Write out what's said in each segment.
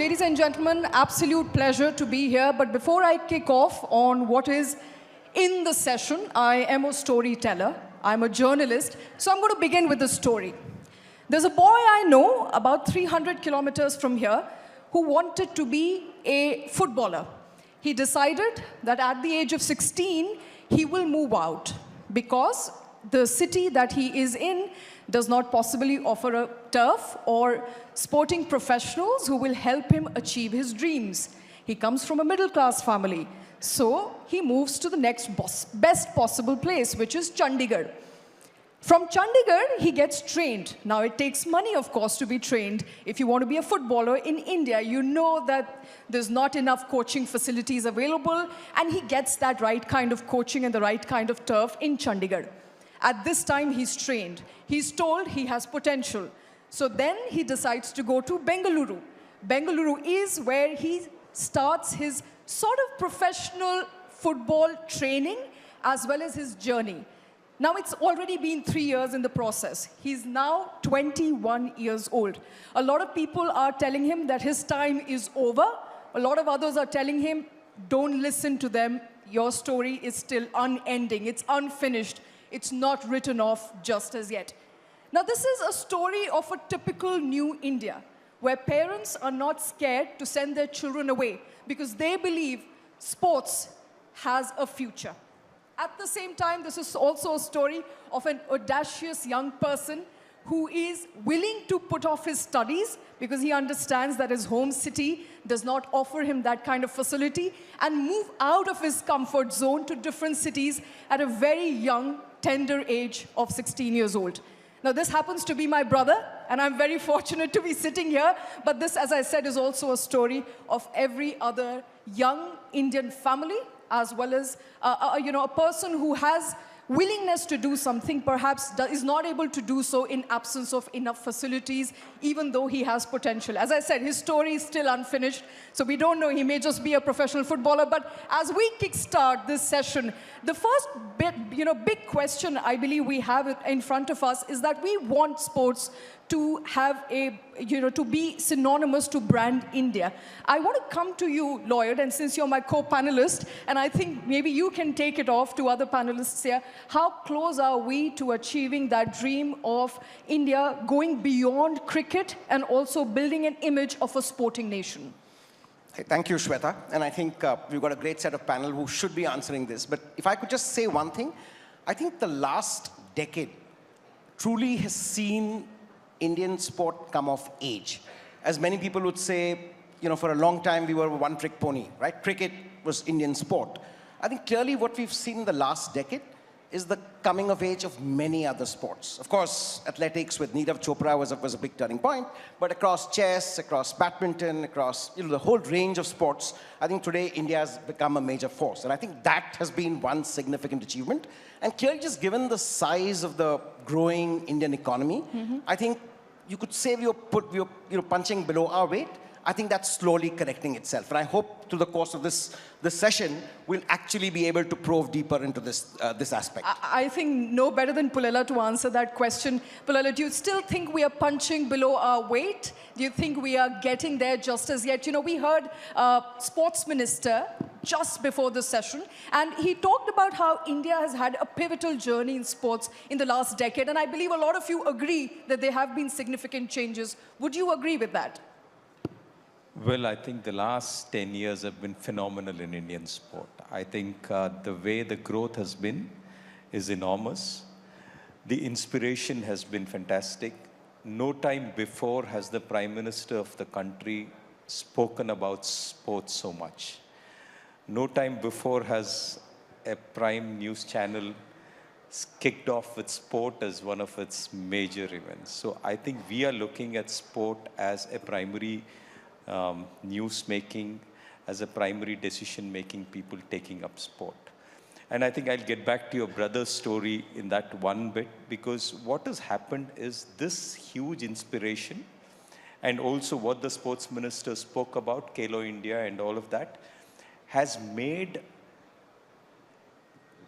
ladies and gentlemen, absolute pleasure to be here. But before I kick off on what is in the session, I am a storyteller. I'm a journalist. So I'm going to begin with a story. There's a boy I know about 300 kilometers from here who wanted to be a footballer. He decided that at the age of 16, he will move out because the city that he is in does not possibly offer a turf or sporting professionals who will help him achieve his dreams. He comes from a middle-class family, so he moves to the next best possible place, which is Chandigarh. From Chandigarh, he gets trained. Now, it takes money, of course, to be trained. If you want to be a footballer in India, you know that there's not enough coaching facilities available, and he gets that right kind of coaching and the right kind of turf in Chandigarh. At this time, he's trained. He's told he has potential. So then he decides to go to Bengaluru. Bengaluru is where he starts his sort of professional football training as well as his journey. Now, it's already been 3 years in the process. He's now 21 years old. A lot of people are telling him that his time is over. A lot of others are telling him, don't listen to them. Your story is still unending. It's unfinished. It's not written off just as yet. Now, this is a story of a typical new India, where parents are not scared to send their children away because they believe sports has a future. At the same time, this is also a story of an audacious young person who is willing to put off his studies because he understands that his home city does not offer him that kind of facility and move out of his comfort zone to different cities at a very young, tender age of 16 years old. Now, this happens to be my brother, and I'm very fortunate to be sitting here. But this, as I said, is also a story of every other young Indian family, as well as a person who has willingness to do something, perhaps is not able to do so in absence of enough facilities, even though he has potential. As I said, his story is still unfinished, so we don't know. He may just be a professional footballer. But as we kickstart this session, the first big question I believe we have in front of us is that we want sports to have to be synonymous to brand India. I want to come to you, Lloyd, and since you're my co-panelist, and I think maybe you can take it off to other panelists here, how close are we to achieving that dream of India going beyond cricket and also building an image of a sporting nation? Hey, thank you, Shweta. And I think we've got a great set of panel who should be answering this. But if I could just say one thing, I think the last decade truly has seen Indian sport come of age. As many people would say, for a long time we were a one-trick pony, right? Cricket was Indian sport. I think clearly what we've seen in the last decade is the coming of age of many other sports. Of course, athletics with Neerav Chopra was a big turning point, but across chess, across badminton, across the whole range of sports, I think today India has become a major force. And I think that has been one significant achievement. And clearly just given the size of the growing Indian economy, I think you could say we were punching below our weight. I think that's slowly correcting itself. And I hope through the course of this session, we'll actually be able to probe deeper into this aspect. I think no better than Pullela to answer that question. Pullela, do you still think we are punching below our weight? Do you think we are getting there just as yet? We heard Sports Minister just before the session, and he talked about how India has had a pivotal journey in sports in the last decade, and I believe a lot of you agree that there have been significant changes. Would you agree with that? Well, I think the last 10 years have been phenomenal in Indian sport. I think the way the growth has been is enormous. The inspiration has been fantastic. No time before has the Prime Minister of the country spoken about sports so much. No time before has a prime news channel kicked off with sport as one of its major events. So I think we are looking at sport as a primary news making, as a primary decision making, people taking up sport. And I think I'll get back to your brother's story in that one bit, because what has happened is this huge inspiration, and also what the sports minister spoke about, Khelo India and all of that, has made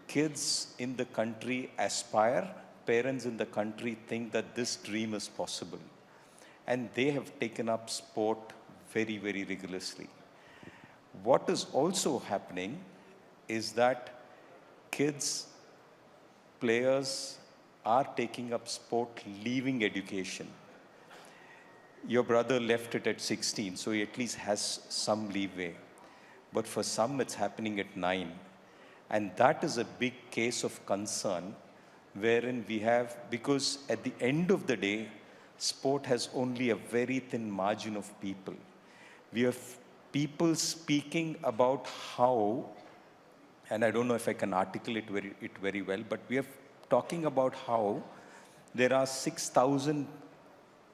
kids in the country aspire, parents in the country think that this dream is possible. And they have taken up sport very, very rigorously. What is also happening is that kids, players are taking up sport, leaving education. Your brother left it at 16, so he at least has some leeway. But for some, it's happening at 9. And that is a big case of concern, wherein we have, because at the end of the day, sport has only a very thin margin of people. We have people speaking about how, and I don't know if I can articulate it very well, but we are talking about how there are 6,000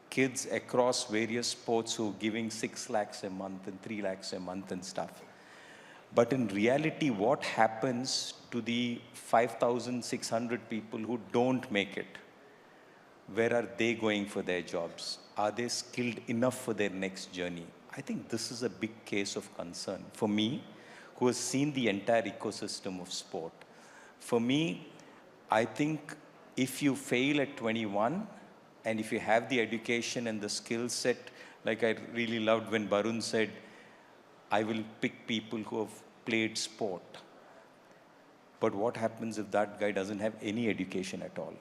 kids across various sports who are giving 6 lakhs a month and 3 lakhs a month and stuff. But in reality, what happens to the 5,600 people who don't make it? Where are they going for their jobs? Are they skilled enough for their next journey? I think this is a big case of concern. For me, who has seen the entire ecosystem of sport, for me, I think if you fail at 21, and if you have the education and the skill set, like I really loved when Barun said, I will pick people who have played sport. But what happens if that guy doesn't have any education at all?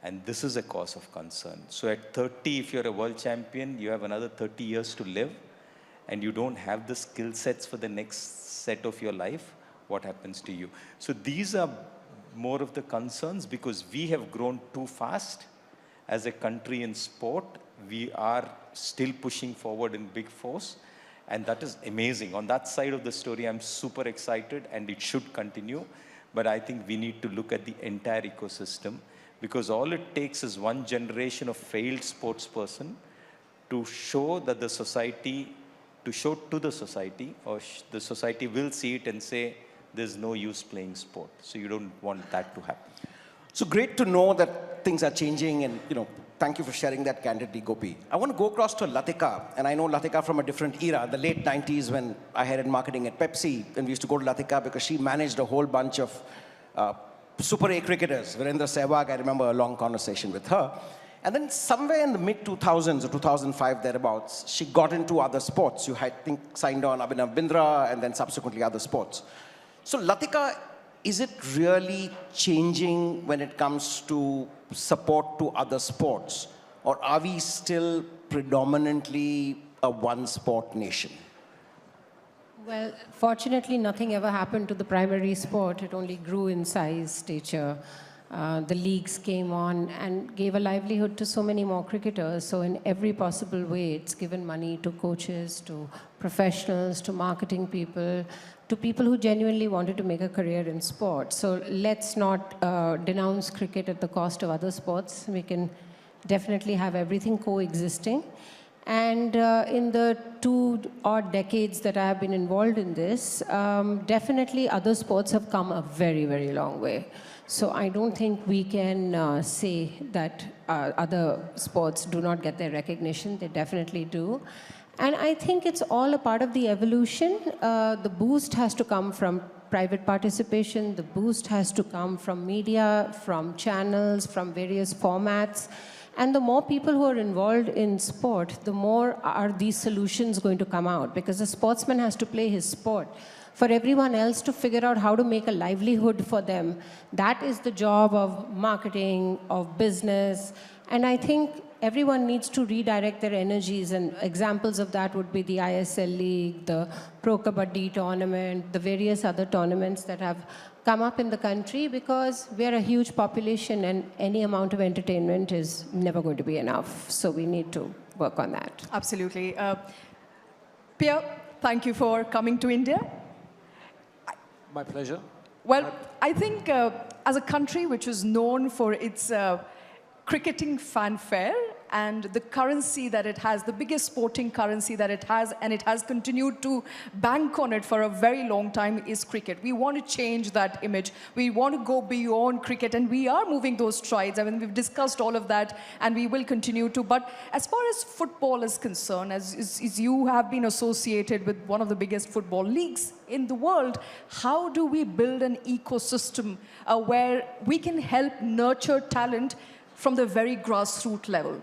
And this is a cause of concern. So at 30, if you're a world champion, you have another 30 years to live, and you don't have the skill sets for the next set of your life, what happens to you? So these are more of the concerns, because we have grown too fast as a country in sport. We are still pushing forward in big force, and that is amazing. On that side of the story, I'm super excited, and it should continue. But I think we need to look at the entire ecosystem, because all it takes is one generation of failed sports person to show that the society, to show to the society, or the society will see it and say, there's no use playing sport. So you don't want that to happen. So great to know that things are changing, and thank you for sharing that candidly, Gopi. I want to go across to Latika, and I know Latika from a different era, the late 90s when I headed marketing at Pepsi, and we used to go to Latika because she managed a whole bunch of Super A cricketers. Virendra Sehwag, I remember a long conversation with her. And then somewhere in the mid-2000s or 2005 thereabouts, she got into other sports. You, I think, signed on Abhinav Bindra and then subsequently other sports. So Latika, is it really changing when it comes to support to other sports? Or are we still predominantly a one-sport nation? Well, fortunately, nothing ever happened to the primary sport. It only grew in size, stature. The leagues came on and gave a livelihood to so many more cricketers. So in every possible way, it's given money to coaches, to professionals, to marketing people, to people who genuinely wanted to make a career in sport. So let's not denounce cricket at the cost of other sports. We can definitely have everything coexisting. And in the 2 odd decades that I have been involved in this, definitely other sports have come a very, very long way. So I don't think we can say that other sports do not get their recognition. They definitely do. And I think it's all a part of the evolution. The boost has to come from private participation. The boost has to come from media, from channels, from various formats. And the more people who are involved in sport, the more are these solutions going to come out, because the sportsman has to play his sport. For everyone else to figure out how to make a livelihood for them, that is the job of marketing, of business. And I think everyone needs to redirect their energies, and examples of that would be the ISL League, the Pro Kabaddi tournament, the various other tournaments that have come up in the country, because we are a huge population and any amount of entertainment is never going to be enough. So we need to work on that. Absolutely. Pierre, thank you for coming to India. My pleasure. Well, I think as a country which is known for its cricketing fanfare and the currency that it has, the biggest sporting currency that it has, and it has continued to bank on it for a very long time, is cricket. We want to change that image. We want to go beyond cricket, and we are moving those strides. I mean, we've discussed all of that, and we will continue to. But as far as football is concerned, as you have been associated with one of the biggest football leagues in the world, how do we build an ecosystem where we can help nurture talent from the very grassroots level?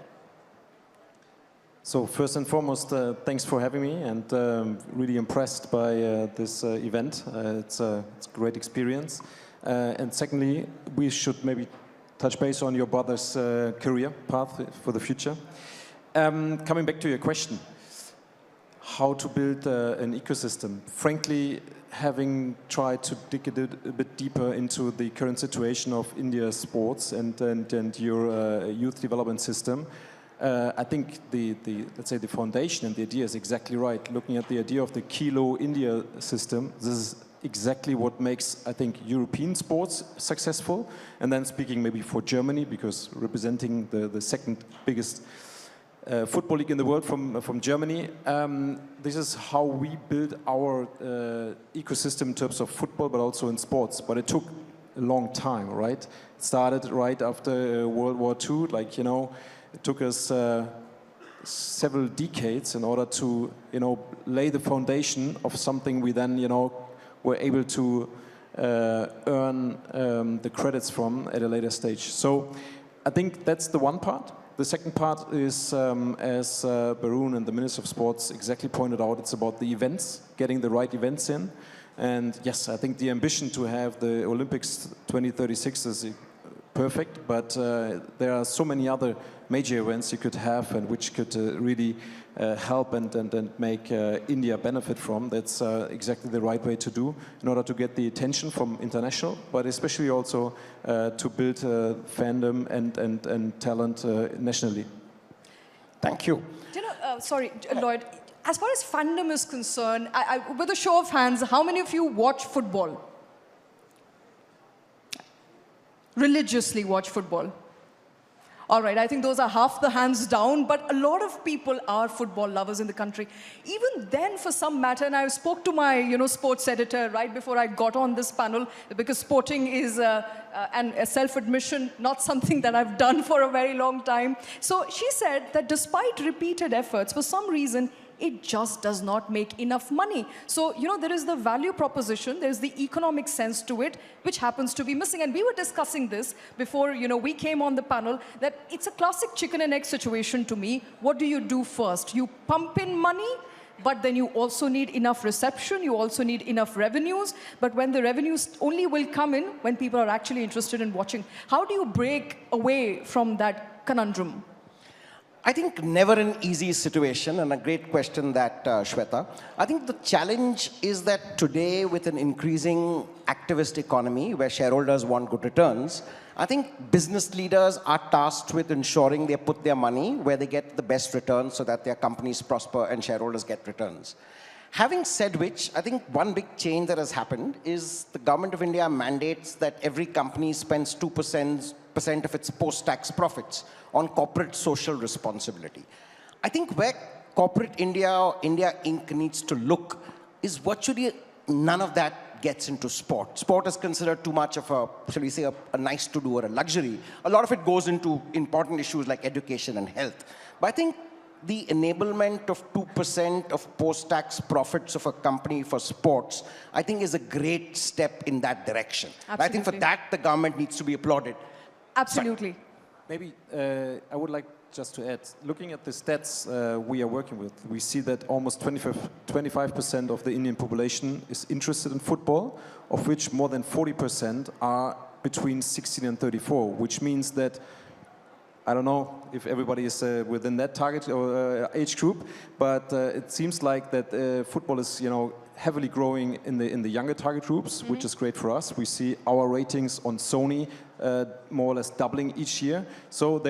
So first and foremost, thanks for having me, and really impressed by this event. It's a great experience. And secondly, we should maybe touch base on your brother's career path for the future. Coming back to your question, how to build an ecosystem. Frankly, having tried to dig a bit deeper into the current situation of India's sports and your youth development system, I think let's say the foundation and the idea is exactly right. Looking at the idea of the Kilo India system, this is exactly what makes, I think, European sports successful. And then speaking maybe for Germany, because representing the second biggest football league in the world from Germany, this is how we build our ecosystem in terms of football, but also in sports. But it took a long time, right? It started right after World War II, like, you know, it took us several decades in order to, you know, lay the foundation of something we then, you know, were able to earn the credits from at a later stage. So I think that's the one part. The second part is, as Barun and the Minister of Sports exactly pointed out, it's about the events, getting the right events in. And yes, I think the ambition to have the Olympics 2036 is perfect, but there are so many other major events you could have and which could really help and make India benefit from. That's exactly the right way to do in order to get the attention from international, but especially also to build fandom and talent nationally. Thank you. Do you know, sorry, Lloyd, as far as fandom is concerned, with a show of hands, how many of you watch football? Religiously watch football? All right, I think those are half the hands down, but a lot of people are football lovers in the country. Even then, for some matter, and I spoke to my, you know, sports editor right before I got on this panel, because sporting is a self-admission, not something that I've done for a very long time. So she said that despite repeated efforts, for some reason, it just does not make enough money. So, you know, there is the value proposition, there's the economic sense to it, which happens to be missing. And we were discussing this before, you know, we came on the panel, that it's a classic chicken and egg situation to me. What do you do first? You pump in money, but then you also need enough reception, you also need enough revenues. But when the revenues only will come in when people are actually interested in watching. How do you break away from that conundrum? I think never an easy situation, and a great question that, Shweta. I think the challenge is that today, with an increasing activist economy where shareholders want good returns, I think business leaders are tasked with ensuring they put their money where they get the best returns so that their companies prosper and shareholders get returns. Having said which, I think one big change that has happened is the government of India mandates that every company spends 2% of its post-tax profits on corporate social responsibility. I think where corporate India or India Inc. needs to look is virtually none of that gets into sport. Sport is considered too much of a, shall we say, a nice to do or a luxury. A lot of it goes into important issues like education and health. But I think the enablement of 2% of post-tax profits of a company for sports, I think is a great step in that direction. I think for that, the government needs to be applauded. Absolutely. Sorry. Maybe I would like just to add, looking at the stats we are working with, we see that almost 25% of the Indian population is interested in football, of which more than 40% are between 16 and 34, which means that, I don't know if everybody is within that target or age group, but it seems like that football is, you know, heavily growing in the younger target groups, which is great for us. We see our ratings on Sony more or less doubling each year. So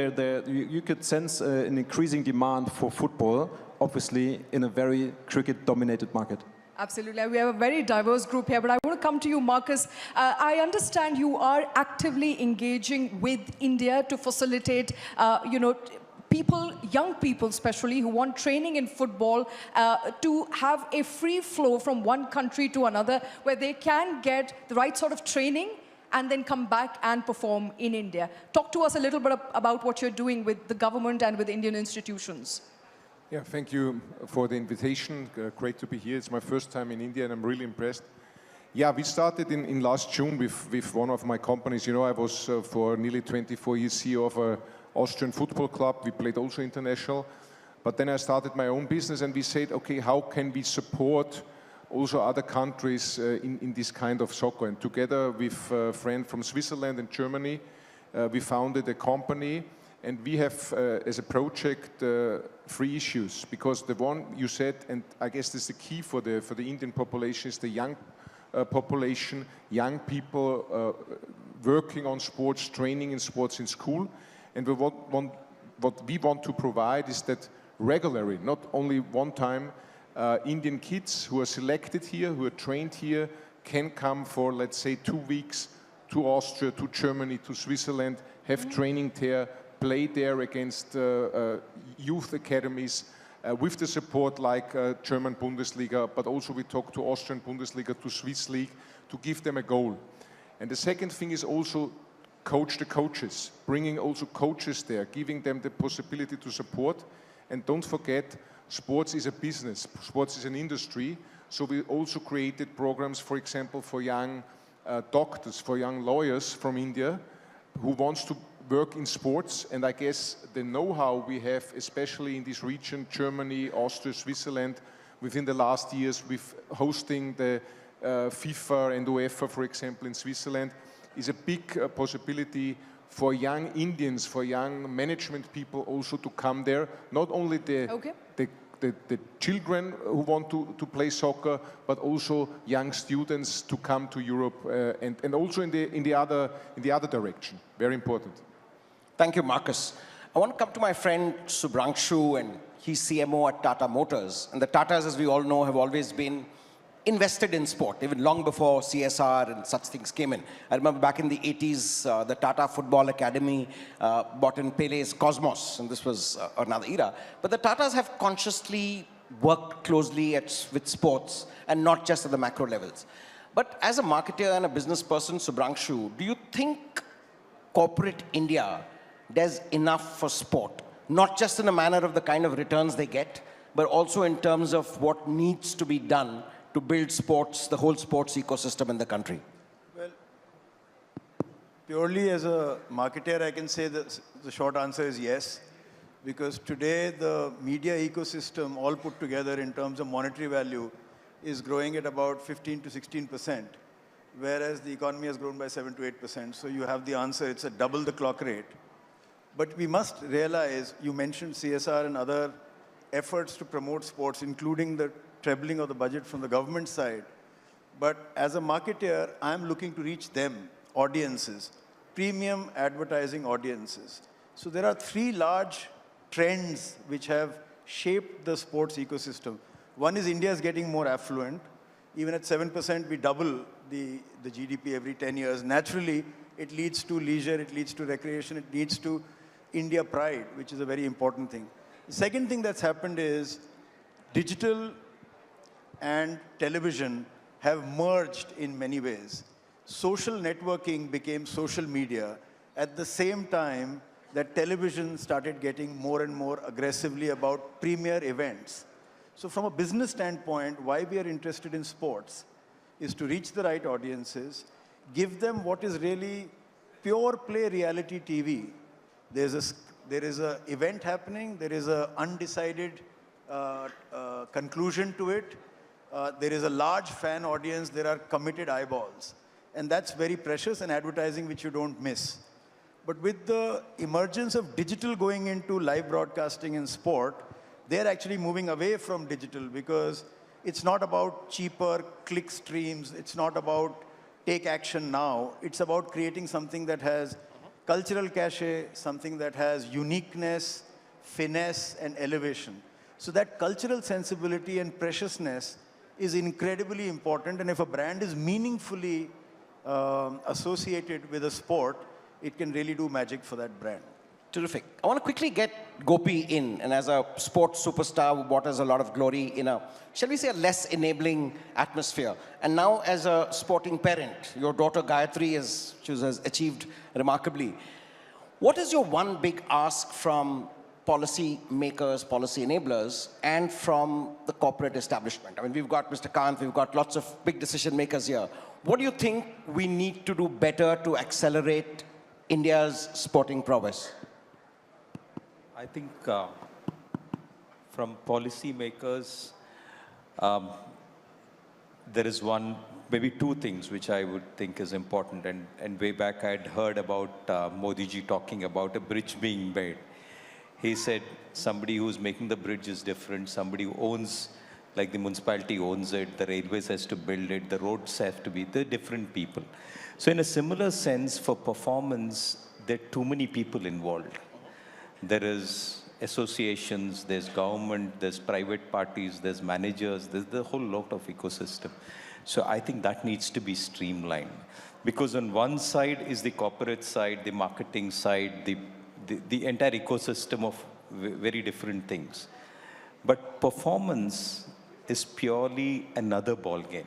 you could sense an increasing demand for football, obviously in a very cricket-dominated market. Absolutely. We have a very diverse group here, but I want to come to you, Markus. I understand you are actively engaging with India to facilitate, you know, people, young people especially, who want training in football to have a free flow from one country to another where they can get the right sort of training and then come back and perform in India. Talk to us a little bit about what you're doing with the government and with Indian institutions. Yeah, thank you for the invitation. Great to be here. It's my first time in India and I'm really impressed. Yeah, we started in last June with one of my companies. You know, I was for nearly 24 years CEO of an Austrian football club. We played also international. But then I started my own business and we said, okay, how can we support also other countries in this kind of soccer? And together with a friend from Switzerland and Germany, we founded a company, and we have as a project 3 issues. Because the one you said, and I guess this is the key for the Indian population, is the young population, young people working on sports, training in sports in school. And what we want to provide is that regularly, not only one time, Indian kids who are selected here, who are trained here, can come for, let's say, 2 weeks to Austria, to Germany, to Switzerland, have training there, play there against youth academies, with the support like German Bundesliga, but also we talk to Austrian Bundesliga, to Swiss League, to give them a goal. And the second thing is also coach the coaches, bringing also coaches there, giving them the possibility to support. And don't forget, sports is a business, sports is an industry. So we also created programs, for example, for young doctors, for young lawyers from India who wants to work in sports. And I guess the know-how we have, especially in this region, Germany, Austria, Switzerland, within the last years with hosting the FIFA and UEFA, for example, in Switzerland, is a big possibility for young Indians, for young management people also to come there. Not only the children who want to play soccer, but also young students to come to Europe and also in the other direction. Very important. Thank you, Markus. I want to come to my friend Subhranshu, and he's CMO at Tata Motors. And the Tatas, as we all know, have always been invested in sport, even long before CSR and such things came in. I remember back in the 80s, the Tata Football Academy bought in Pele's Cosmos, and this was another era. But the Tatas have consciously worked closely with sports, and not just at the macro levels. But as a marketer and a business person, Subhranshu, do you think corporate India does enough for sport? Not just in a manner of the kind of returns they get, but also in terms of what needs to be done to build sports, the whole sports ecosystem in the country? Well, purely as a marketer, I can say that the short answer is yes. Because today, the media ecosystem, all put together in terms of monetary value, is growing at about 15 to 16%, whereas the economy has grown by 7 to 8%. So you have the answer, it's a double the clock rate. But we must realize, you mentioned CSR and other efforts to promote sports, including the trebling of the budget from the government side. But as a marketer, I'm looking to reach them, audiences, premium advertising audiences. So there are 3 large trends which have shaped the sports ecosystem. One is India is getting more affluent. Even at 7%, we double the GDP every 10 years. Naturally, it leads to leisure, it leads to recreation, it leads to India pride, which is a very important thing. The second thing that's happened is digital and television have merged in many ways. Social networking became social media at the same time that television started getting more and more aggressively about premier events. So from a business standpoint, why we are interested in sports is to reach the right audiences, give them what is really pure play reality TV. There is an event happening, there is an undecided conclusion to it. There is a large fan audience, there are committed eyeballs. And that's very precious and advertising which you don't miss. But with the emergence of digital going into live broadcasting in sport, they're actually moving away from digital because it's not about cheaper click streams, it's not about take action now, it's about creating something that has cultural cachet, something that has uniqueness, finesse, and elevation. So that cultural sensibility and preciousness is incredibly important, and if a brand is meaningfully associated with a sport, it can really do magic for that brand. Terrific. I want to quickly get Gopi in, and as a sports superstar who brought us a lot of glory in a, shall we say, a less enabling atmosphere. And now as a sporting parent, your daughter Gayatri has achieved remarkably. What is your one big ask from policy makers, policy enablers, and from the corporate establishment? I mean, we've got Mr. Kant, we've got lots of big decision makers here. What do you think we need to do better to accelerate India's sporting prowess? I think from policymakers, there is one, maybe two things which I would think is important. And way back I had heard about Modi ji talking about a bridge being made. He said somebody who's making the bridge is different, somebody who owns, like the municipality owns it, the railways has to build it, the roads have to be, they're different people. So in a similar sense, for performance, there are too many people involved. There is associations, there's government, there's private parties, there's managers, there's the whole lot of ecosystem. So I think that needs to be streamlined. Because on one side is the corporate side, the marketing side, the entire ecosystem of very different things. But performance is purely another ball game.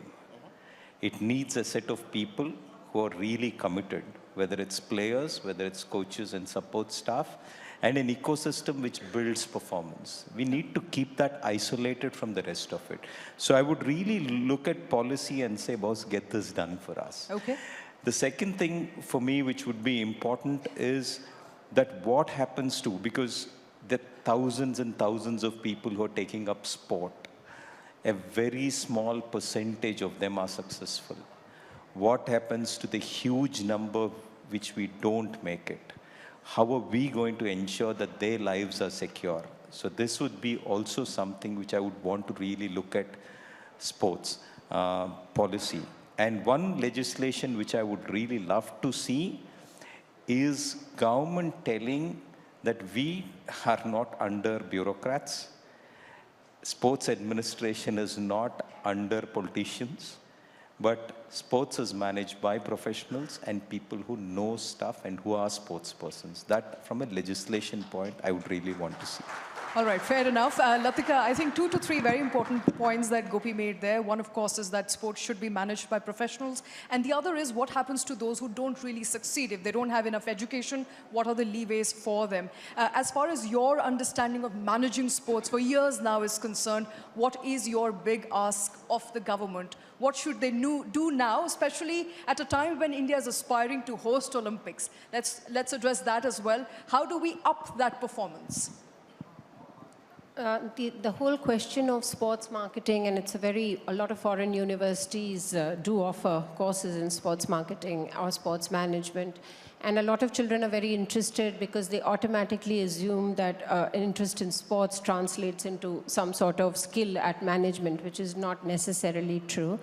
It needs a set of people who are really committed, whether it's players, whether it's coaches and support staff, and an ecosystem which builds performance. We need to keep that isolated from the rest of it. So I would really look at policy and say, boss, get this done for us. Okay. The second thing for me which would be important is that what happens to, because there are thousands and thousands of people who are taking up sport. A very small percentage of them are successful. What happens to the huge number which we don't make it? How are we going to ensure that their lives are secure? So this would be also something which I would want to really look at sports policy. And one legislation which I would really love to see is government telling that we are not under bureaucrats. Sports administration is not under politicians, but sports is managed by professionals and people who know stuff and who are sports persons. That, from a legislation point, I would really want to see. All right, fair enough. Latika, I think 2 to 3 very important points that Gopi made there. One, of course, is that sports should be managed by professionals. And the other is what happens to those who don't really succeed. If they don't have enough education, what are the leeways for them? As far as your understanding of managing sports for years now is concerned, what is your big ask of the government? What should they do now, especially at a time when India is aspiring to host Olympics? Let's address that as well. How do we up that performance? The whole question of sports marketing, and it's a lot of foreign universities do offer courses in sports marketing or sports management. And a lot of children are very interested because they automatically assume that an interest in sports translates into some sort of skill at management, which is not necessarily true.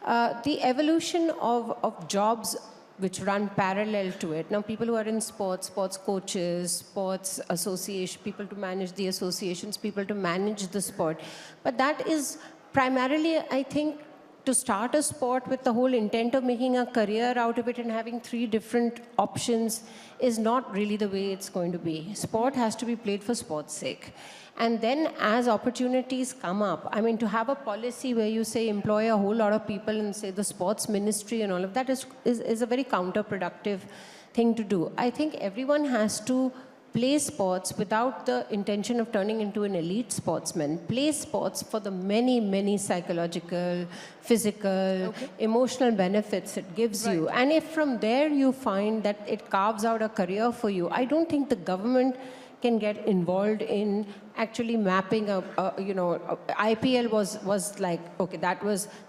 The evolution of jobs which run parallel to it. Now, people who are in sports, sports coaches, sports association, people to manage the associations, people to manage the sport. But that is primarily, I think, to start a sport with the whole intent of making a career out of it and having 3 different options is not really the way it's going to be. Sport has to be played for sport's sake. And then as opportunities come up, I mean, to have a policy where you say employ a whole lot of people and say the sports ministry and all of that is a very counterproductive thing to do. I think everyone has to play sports without the intention of turning into an elite sportsman. Play sports for the many, many psychological, physical, emotional benefits it gives you. And if from there you find that it carves out a career for you, I don't think the government can get involved in actually mapping IPL was like, okay,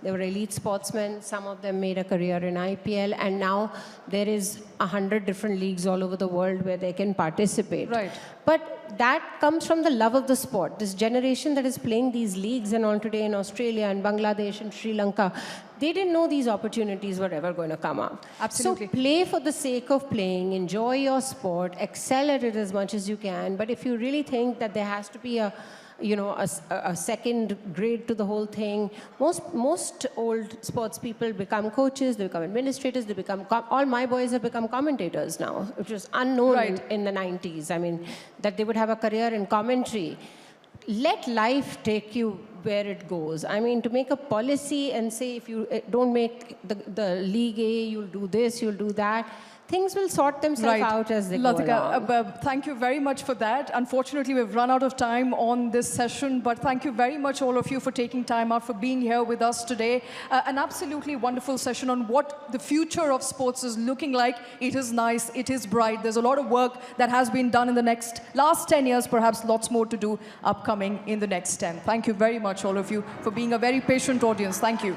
they were elite sportsmen, some of them made a career in IPL, and now there is 100 different leagues all over the world where they can participate. Right. But that comes from the love of the sport. This generation that is playing these leagues and all today in Australia and Bangladesh and Sri Lanka, they didn't know these opportunities were ever going to come up. Absolutely. So play for the sake of playing, enjoy your sport, excel at it as much as you can. But if you really think that there has to be a second grade to the whole thing, most old sports people become coaches, they become administrators, they become, all my boys have become commentators now, which was unknown in the 90s. I mean, that they would have a career in commentary. Let life take you where it goes. I mean, to make a policy and say if you don't make the League A, you'll do this, you'll do that, things will sort themselves out as they go along. Latika, thank you very much for that. Unfortunately, we've run out of time on this session, but thank you very much, all of you, for taking time out, for being here with us today. An absolutely wonderful session on what the future of sports is looking like. It is nice, it is bright. There's a lot of work that has been done in the last 10 years, perhaps lots more to do upcoming in the next 10. Thank you very much, all of you, for being a very patient audience. Thank you.